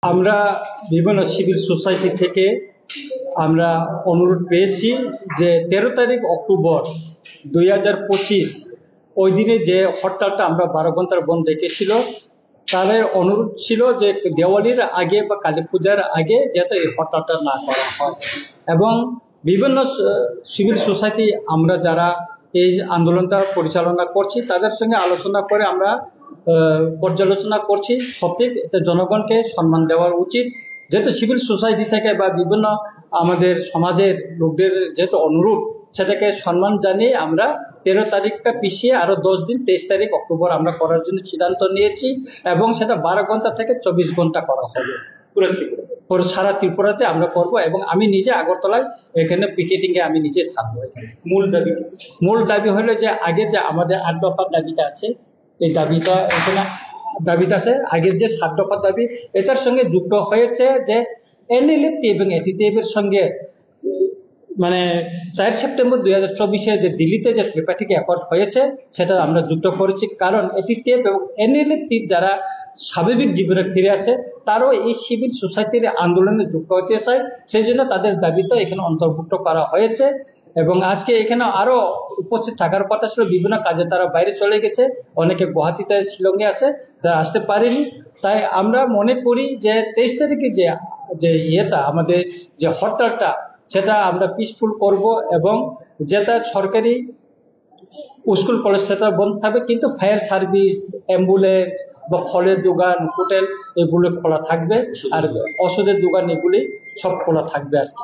আমরা বিভিন্ন civil society থেকে আমরা অনুরোধ পেয়েছি যে 13 তারিখ অক্টোবর 2025 ওই দিনে যে হরতালটা আমরা 12 ঘন্টার বন্ধ রেখেছিল, তাদের অনুরোধ ছিল যে দেওয়ালির আগে বা কালী পূজার আগে যাতে এই হরতালটা না করা হয়। এবং বিভিন্ন সিভিল সোসাইটি আমরা যারা এই আন্দোলনটা পরিচালনা করছি তাদের সঙ্গে আলোচনা করে আমরা পর্যালোচনা করছি। সত্যি জনগণকে সম্মান দেওয়া উচিত, যেহেতু সিভিল সোসাইটি থেকে বা বিভিন্ন আমাদের সমাজের লোকদের যেহেতু অনুরোধ, সেটাকে সম্মান জানিয়ে আমরা 13 তারিখটা পিছিয়ে আরো 10 দিন 23 তারিখ অক্টোবর আমরা করার জন্য সিদ্ধান্ত নিয়েছি। এবং সেটা 12 ঘন্টা থেকে 24 ঘন্টা করা হবে পুরো সারা ত্রিপুরাতে আমরা করব। এবং আমি নিজে আগরতলায় এখানে পিকেটিং এ আমি নিজে থাকবো। এখানে মূল দাবি হলো যে আগে যে আমাদের 8 দফার দাবিটা আছে, এই দাবিটা এখানে দাবিটা আছে আগের যে 7 দফার দাবি, এটার সঙ্গে যুক্ত হয়েছে যে এনএলএফটি এবং এটিটিএফ-এর সঙ্গে মানে 4 সেপ্টেম্বর 2024 যে দিল্লিতে যে ত্রিপাঠিক অ্যাকর্ড হয়েছে সেটা আমরা যুক্ত করেছি। কারণ এটিটিএফ এবং এনএলএফটি যারা স্বাভাবিক জীবনে ফিরে আসে, তারাও এই সিভিল সোসাইটির আন্দোলনে যুক্ত হতে চায়, সেই জন্য তাদের দাবিটা এখানে অন্তর্ভুক্ত করা হয়েছে। এবং আজকে এখানে আরো উপস্থিত থাকার কথা ছিল, বিভিন্ন কাজে তারা বাইরে চলে গেছে, অনেকে গুয়াহাটিতে শিলংয়ে আছে, তারা আসতে পারেনি। তাই আমরা মনে করি যে 23 তারিখে যে ইয়েটা আমাদের যে হরতালটা সেটা আমরা পিসফুল করব। এবং যেটা সরকারি স্কুল কলেজ সেটা বন্ধ থাকবে, কিন্তু ফায়ার সার্ভিস, অ্যাম্বুলেন্স বা ফলের দোকান, হোটেল এগুলো খোলা থাকবে, আর ওষুধের দোকান এগুলি সব খোলা থাকবে আর কি।